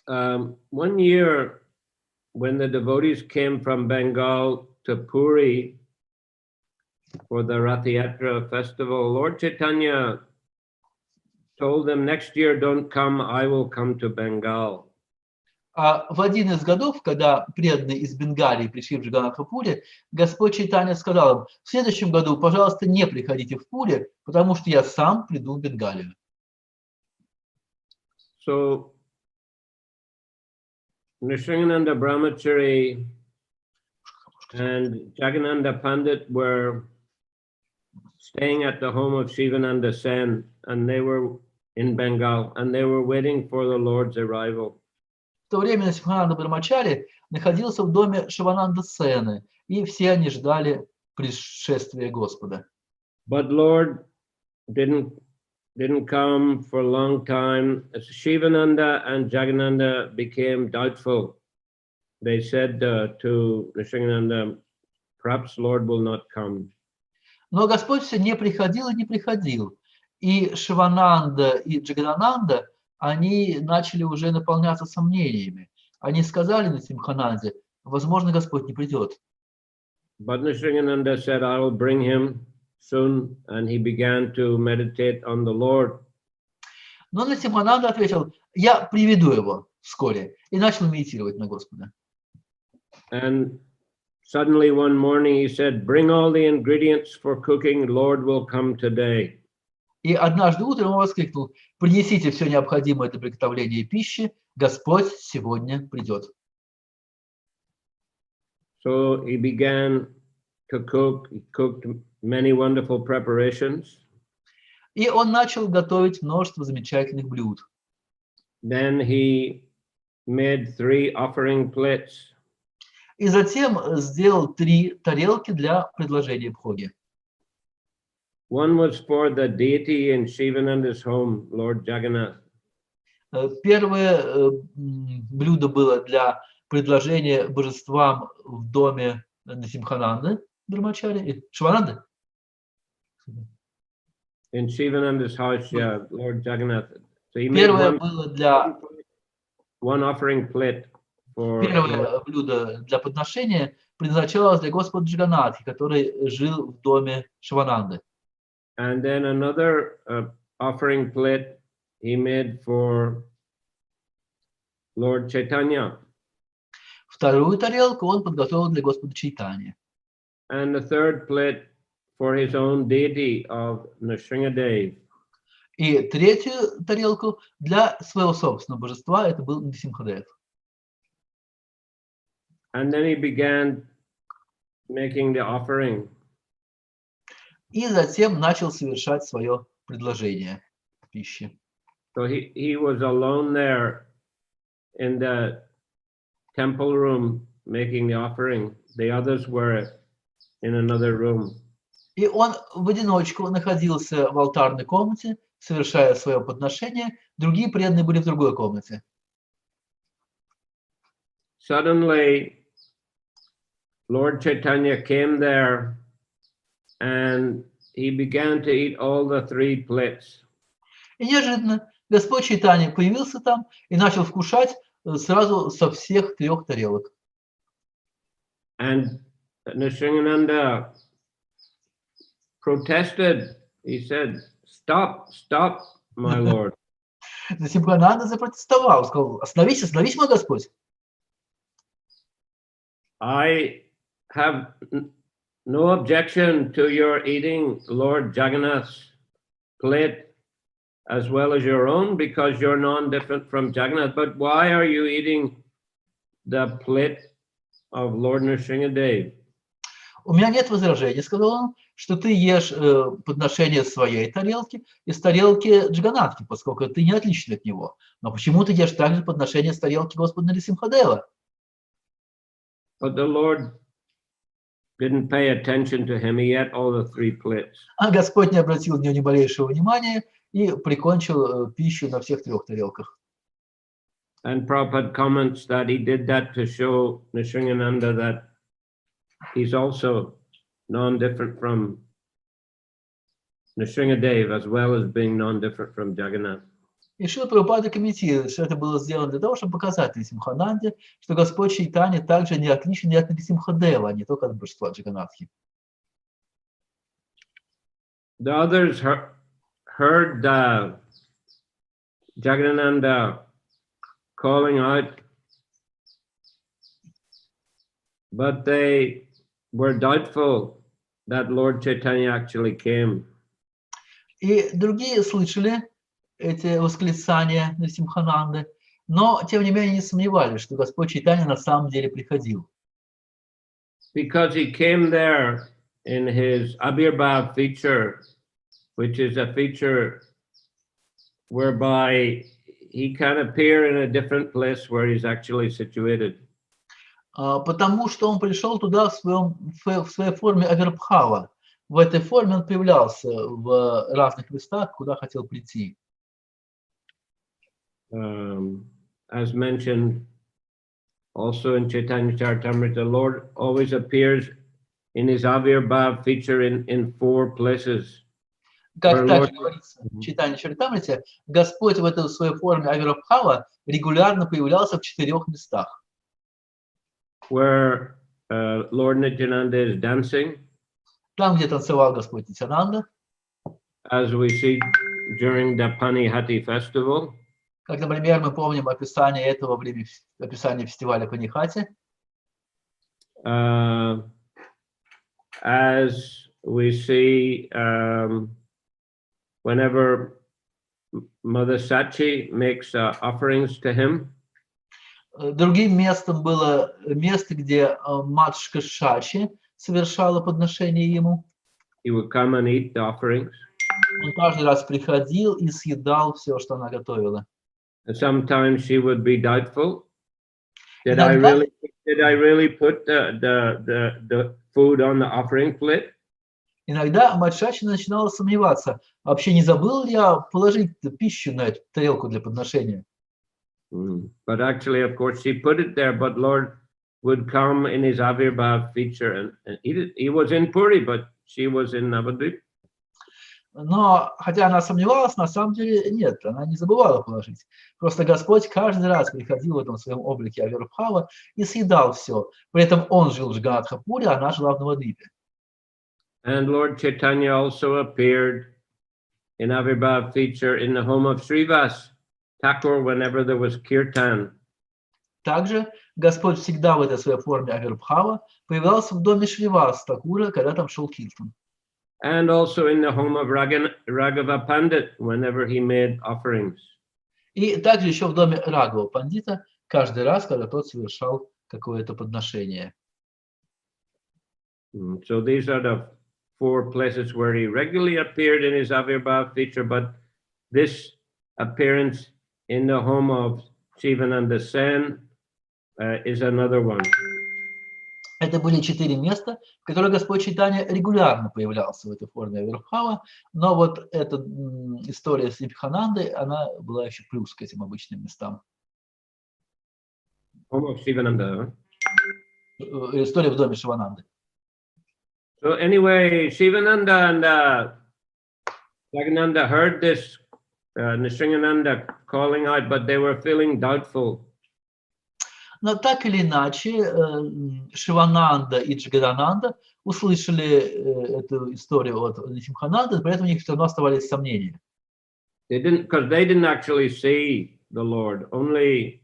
One year, when the devotees came from Bengal to Puri for the Rath Yatra festival, Lord Chaitanya told them, next year don't come, I will come to Bengal. А в один из годов, когда преданные из Бенгалии пришли в Джаганнатха-Пури, Господь Чайтанья сказал им, в следующем году, пожалуйста, не приходите в Пури, потому что я сам приду в Бенгалию. So, Nrsingananda Brahmachari and Jagannanda Pandit were staying at the home of Shivananda Sen, and they were in Bengal, and they were waiting for the Lord's arrival. В то время Насимхананда Брамачари находился в доме Шивананда Сены, и все они ждали пришествия Господа. But Lord didn't come for a long time. Shivananda and Jagannatha became doubtful. They said to Nishingananda, perhaps Lord will not come. Но Господь все не приходил и не приходил. И Шивананда, и Джаганананда, они начали уже наполняться сомнениями. Они сказали Насимхананде, возможно, Господь не придет. But Nishingananda said, I will bring him soon, and he began to meditate on the Lord. Но Насимхананда ответил, я приведу его вскоре, и начал медитировать на Господа. And suddenly one morning he said, bring all the ingredients for cooking, Lord will come today. И однажды утром он воскликнул, принесите все необходимое для приготовления пищи, Господь сегодня придет. So he began to cook. He cooked many wonderful preparations. И он начал готовить множество замечательных блюд. Then he made 3 offering plates. И затем сделал 3 тарелки для предложения бхоги. One was for the deity in Shivananda's home, Lord Jagannath. Первое блюдо было для предложения божествам в доме Насимхананды Брамачари, Шивананды. In Shivananda's house, yeah, Lord Jagannath. So he made Первое было для one offering plate for. Первое блюдо для подношения предназначалось для Господа Джаганнатхи, который жил в доме Шивананды. And then another offering plate he made for Lord Chaitanya. Вторую тарелку он подготовил для Господа Чайтаньи. And the third plate for his own deity of Nrsimhadev. И третью тарелку для своего собственного божества, это был Нрсимхадев. And then he began making the offering. И затем начал совершать свое предложение пищи. So he was alone there in the temple room making the offering. The others were in another room. И он в одиночку находился в алтарной комнате, совершая свое подношение. Другие преданные были в другой комнате. Suddenly, Lord Chaitanya came there and he began to eat all the 3 plates. И неожиданно Господь Чайтанья появился там и начал вкушать сразу со всех 3 тарелок. And Nrsimhananda protested. He said, stop, stop, my Lord. Насимхананда запротестовал, сказал, остановись, остановись, мой Господь. I have no objection to your eating Lord Jagannath's plate as well as your own, because you're non-different from Jagannath. But why are you eating the plate of Lord Nrsimhadev? У меня нет возражений, сказал он, что ты ешь подношение своей тарелки из тарелки Джаганнатхи, поскольку ты не отличен от него. Но почему ты ешь также подношение с тарелки Господа Нрсимхадева? But the Lord didn't pay attention to him. He ate all the 3 plates. А Господь не обратил на него ни малейшего внимания и прикончил пищу на всех 3 тарелках. And Prabhupada comments that he did that to show Nrsimhananda that he's also non-different from Nrsimhadev as well as being non-different from Jagannath. И Шрила Прабхупада комментирует, что это было сделано для того, чтобы показать Нрсимхананде, что Господь Чайтанья также не отличен от Нрсимхадева, а не только от божества Джаганнатхи. The others heard Jagadananda calling out, but they were doubtful that Lord Chaitanya actually came. И другие слышали эти восклицания Нрсимхананды, но, тем не менее, не сомневались, что Господь Чайтанья на самом деле приходил. Because he came there in his Abhirbhav feature, which is a feature whereby he can appear in a different place where he's actually situated. Потому что он пришел туда в своей форме Авирбхава. В этой форме он появлялся в разных местах, куда хотел прийти. As mentioned also in Chaitanya Charitamrita, the Lord always appears in his Avirbhav feature in 4 places. Как также говорится в Чайтаньи Чаритамрите, Господь в этой своей форме Авирбхава регулярно появлялся в 4 местах. Where Lord Nityananda is dancing, Там, где танцевал Господь Нитянанда, as we see during the Panihati festival, как, например, мы помним описание этого во время описания фестиваля Панихати, as we see whenever Mother Sachi makes offerings to him. Другим местом было место, где матушка Шачи совершала подношение ему. He would come and eat the offerings. Он каждый раз приходил и съедал все, что она готовила. And sometimes she would be doubtful. Did I really put the food on the offering plate? Иногда мать Шачи начинала сомневаться, вообще не забыл ли я положить пищу на эту тарелку для подношения. But actually, of course, she put it there, but Lord would come in his Avirbhav feature and eat it. He was in Puri, but she was in Navadvip. Но, хотя она сомневалась, на самом деле нет, она не забывала положить. Просто Господь каждый раз приходил в этом своем облике Авирбхава и съедал все. При этом он жил в Джаганатхапуре, а она жила в Навадвипе. And Lord Chaitanya also appeared in Avirbhav feature in the home of Srivas Thakur whenever there was kirtan. Также Господь всегда в этой своей форме Авирбхава появлялся в доме Шривас Такура, когда там шел киртан. And also in the home of Raghava Pandit whenever he made offerings. И также еще в доме Рагава Пандита каждый раз, когда тот совершал какое-то подношение. So these are the 4 places where he regularly appeared in his Avirbhav feature, but this appearance in the home of Shivananda Sen is another one. Это были 4 места, в которых Господь Чайтанья регулярно появлялся в этой форме Авирбхава, но вот эта история с Нитханандой, она была еще плюс к этим обычным местам. Home of Shivananda. История в доме Шивананды. So anyway, Shivananda and Jagannatha heard this Nrsingananda calling out, but they were feeling doubtful. Но так или иначе, Шивананда и Джагадананда услышали эту историю от Нрсимхананды, поэтому у них все равно оставались сомнения. Because they didn't actually see the Lord. Only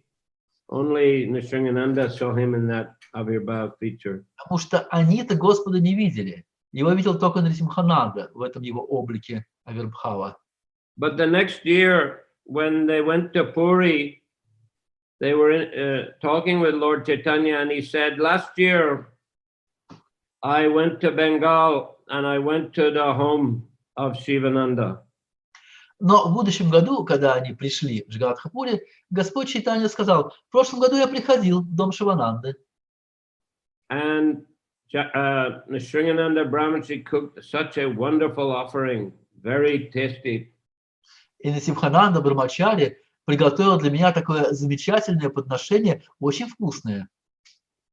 Nrsingananda saw him in that Avirbhav feature. Потому что они-то Господа не видели. Его видел только Нрсимхананда в этом его облике Авирбхава. But the next year, when they went to Puri, they were talking with Lord Chaitanya, and he said, last year, I went to Bengal and I went to the home of Shivananda. Но в будущем году, когда они пришли в Джаганатхапуре, Господь Чайтанья сказал, в прошлом году я приходил в дом Шивананды. And Nrsingananda Brahmanji cooked such a wonderful offering, very tasty. И Нрсимхананда Брахмачари приготовил для меня такое замечательное подношение, очень вкусное.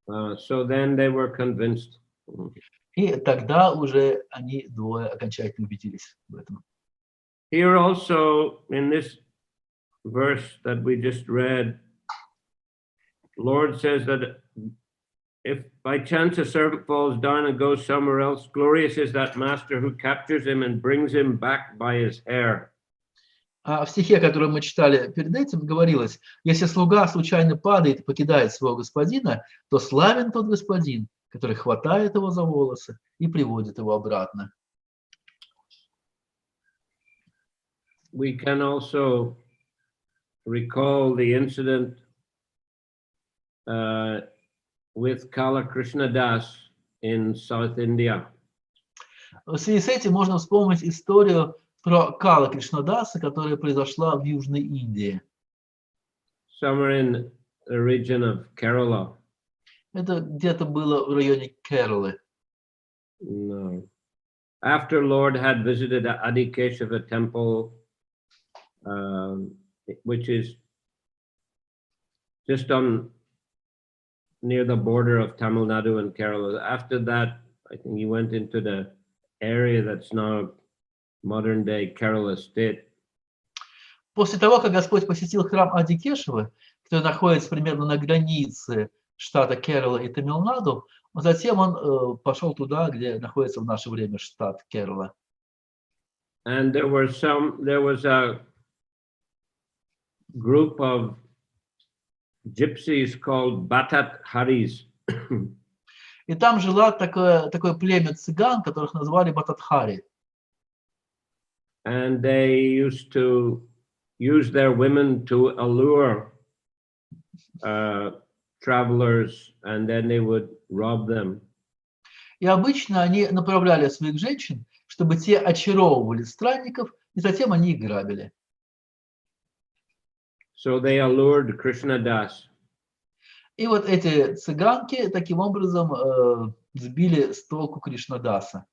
So then they were convinced. И тогда уже они двое окончательно убедились в этом. Here also, in this verse that we just read, Lord says that if by chance a servant falls down and goes somewhere else, glorious is that master who captures him and brings him back by his hair. А в стихе, который мы читали перед этим, говорилось, если слуга случайно падает и покидает своего господина, то славен тот господин, который хватает его за волосы и приводит его обратно. We can also recall the incident with Kala Krishna Das in South India. В связи с этим можно вспомнить историю про Кала Кришнадаса, которая произошла в Южной Индии. Somewhere in the region of Kerala. Это где-то было в районе Кералы. No. After Lord had visited Adikeshava temple, which is just near the border of Tamil Nadu and Kerala. After that, I think he went into the area that's now modern day Kerala state. После того, как Господь посетил храм Адикешевы, который находится примерно на границе штата Керала и Тамилнаду, затем он пошел туда, где находится в наше время штат Керала. And there was a group of gypsies called Batat Haris. И там жило такое племя цыган, которых назвали Бататхари. And they used to use their women to allure travelers, and then they would rob them. И обычно они направляли своих женщин, чтобы те очаровывали странников, и затем они их грабили. So they allured Krishna Das. И вот эти цыганки таким образом сбили с толку Кришнадаса.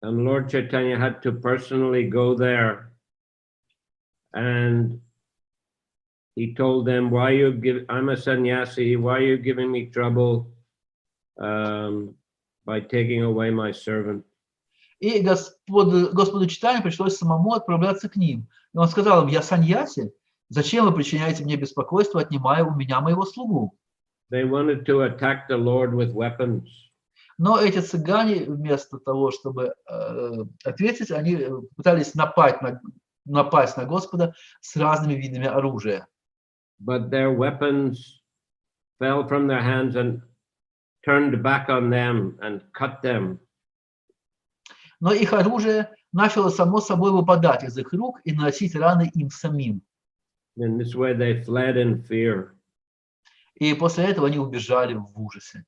And Lord Chaitanya had to personally go there, and he told them, I'm a sannyasi, why are you giving me trouble by taking away my servant? И Господу Чайтаньи пришлось самому отправляться к ним. И он сказал им: я саньяси, зачем вы причиняете мне беспокойство, отнимая у меня моего слугу? They wanted to attack the Lord with weapons. Но эти цыгане, вместо того, чтобы ответить, они пытались напасть на Господа с разными видами оружия. But their weapons fell from their hands and turned back on them and cut them. Но их оружие начало само собой выпадать из их рук и наносить раны им самим. In this way they fled in fear. И после этого они убежали в ужасе.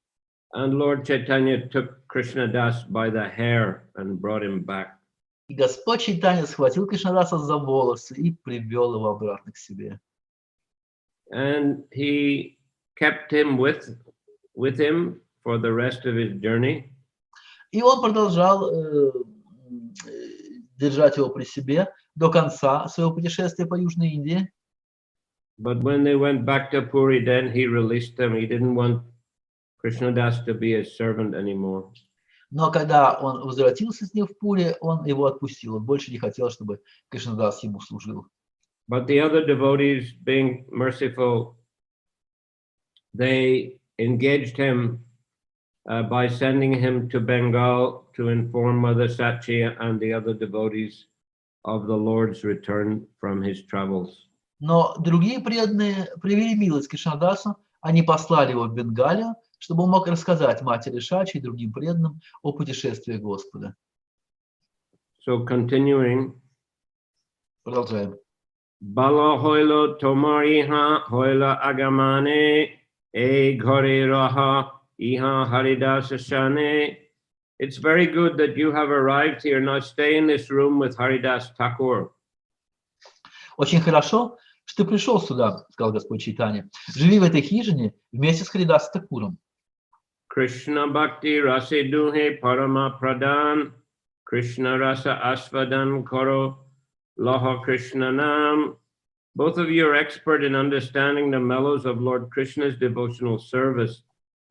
And Lord Chaitanya took Krishna Das by the hair and brought him back. И Господь Чайтанья схватил Кришнадаса за волосы и привел его обратно к себе. And he kept him with him for the rest of his journey. И он продолжал держать его при себе до конца своего путешествия по Южной Индии. But when they went back to Puri, then he released them. He didn't want Krishna Das to be his servant anymore. Но когда он возвратился с ним в Пури, он его отпустил. Он больше не хотел, чтобы Кришнадас ему служил. But the other devotees, being merciful, they engaged him by sending him to Bengal to inform Mother Sachi and the other devotees of the Lord's return from his travels. Но другие преданные проявили милость к Кришнадасу, они послали его в Бенгалию, чтобы он мог рассказать матери Шачи и другим преданным о путешествии Господа. So continuing. Продолжаем. Bala hoilo tomariha hoila agamane e ghore raha iha haridasa shane. It's very good that you have arrived here. Now stay in this room with Haridas Thakur. Очень хорошо, что ты пришел сюда, сказал Господь Чайтанья. Живи в этой хижине вместе с Харидас Такуром. Krishna Bhakti Rase Duhe Parama Pradhan Krishna Rasa Asvadan Koro Laha Krishna Nam. Both of you are expert in understanding the mellows of Lord Krishna's devotional service.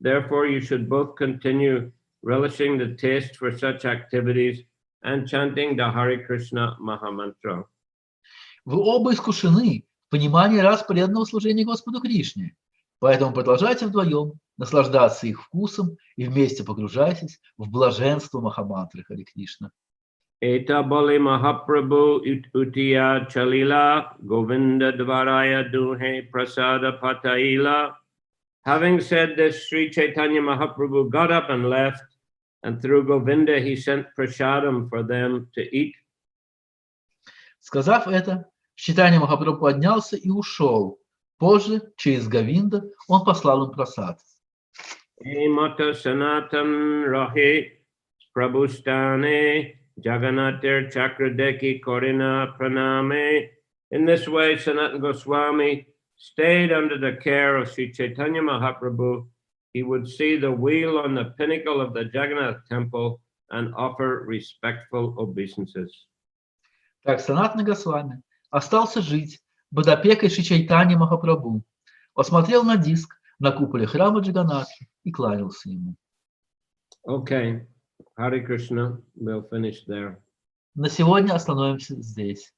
Therefore, you should both continue relishing the taste for such activities and chanting the Hare Krishna Mahamantra. Вы оба искушены в понимании рас преданного служения Господу Кришне. Поэтому продолжайте вдвоем наслаждаться их вкусом и вместе погружайтесь в блаженство Махамантры Харе Кришна. Eta bole Mahaprabhu utiya chalila Govinda dvaraya duhe prasada pataila. Having said this, Sri Chaitanya Mahaprabhu got up and left, and through Govinda he sent prasadam for them to eat. Сказав это, Чайтанья Махапрабху поднялся и ушел. Позже, через Говинда, он послал им прасад. Mata sanatan rahe Prabhustane, Jagannathir Chakradeki Korina Praname. In this way, Sanatana Goswami stayed under the care of Sri Chaitanya Mahaprabhu. He would see the wheel on the pinnacle of the Jagannath temple and offer respectful obeisances. Так Санатана Госвами остался жить под опекой Шри Чайтаньи Махапрабху. Посмотрел на диск на куполе храма Джаганнатхи и кланялся ему. Okay, Hare Krishna, we'll finish there. На сегодня остановимся здесь.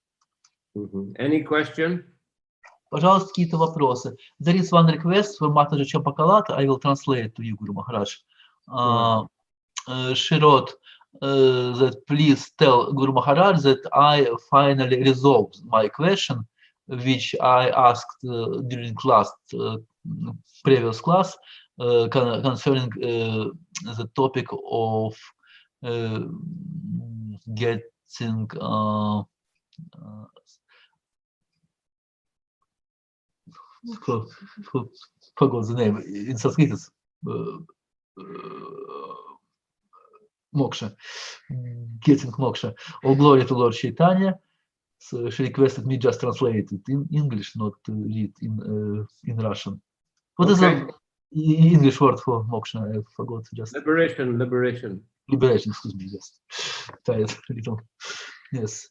Any question? Пожалуйста, какие-то вопросы. There is one request from Mataji Champakalata. I will translate to you, Guru Maharaj. She wrote that please tell Guru Maharaj that I finally resolved my question, which I asked during previous class concerning the topic of getting forgot the name in Sanskrit is moksha, getting moksha. All glory to Lord Chaitanya. So she requested me just translate it in English, not to read in Russian. What is the English word for moksha? I forgot just. Liberation. Liberation, excuse me, yes. Tired a little. Yes.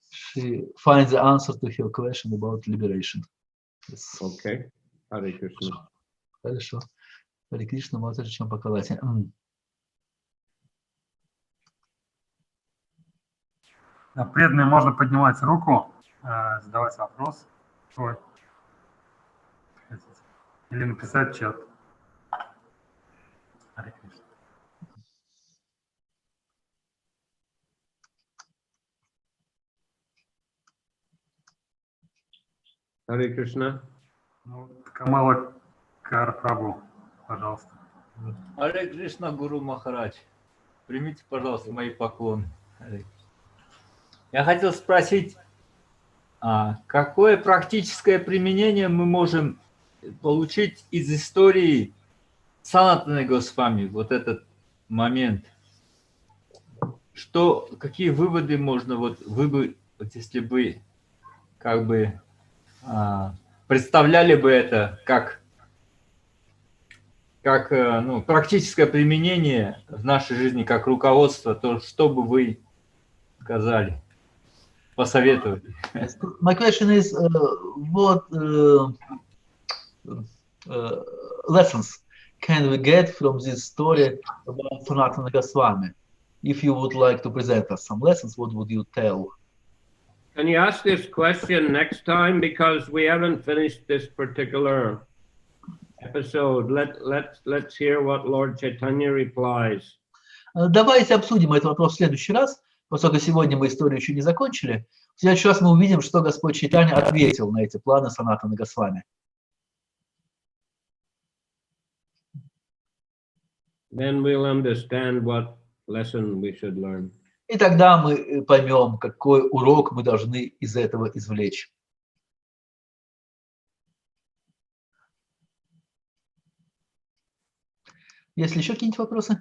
She finds the answer to her question about liberation. Yes. Okay. Hare Krishna. Хорошо. Харе Кришна, Матаджи Чампакалати. Преданные, можно поднимать руку, задавать вопрос свой. Или написать в чат. Харе Кришна. Hare Krishna. Камала Прабху, пожалуйста. Харе Кришна, Гуру Махарадж. Примите, пожалуйста, мои поклоны. Я хотел спросить, какое практическое применение мы можем получить из истории Санатаны Госвами, вот этот момент? Какие выводы можно, если бы как бы представляли бы это как практическое применение в нашей жизни, как руководство, то что бы вы сказали, посоветовали? My question is, what lessons can we get from this story about Sanatana Goswami? If you would like to present us some lessons, what would you tell? Can you ask this question next time, because we haven't finished this particular episode. Let's hear what Lord Chaitanya replies. Давайте обсудим этот вопрос в следующий раз, поскольку сегодня мы историю еще не закончили. В следующий раз мы увидим, что Господь Чайтанья ответил на эти планы Санатаны Госвами. Then we'll understand what lesson we should learn. И тогда мы поймем, какой урок мы должны из этого извлечь. Есть ли еще какие-нибудь вопросы?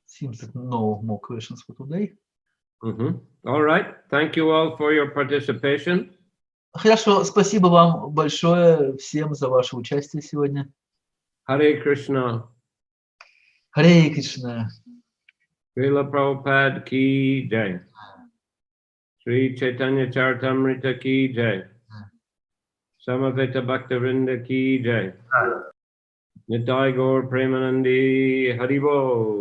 Seems that no more questions for today. All right. Thank you all for your participation. Хорошо, спасибо вам большое всем за ваше участие сегодня. Hare Krishna. Харе Кришна. Шриле Прабхупаде ki jai. Sri Chaitanya Charitamrita ki jai. Samaveta Bhaktivinoda ki jai. Nitai Gaur Premanandi Haribo.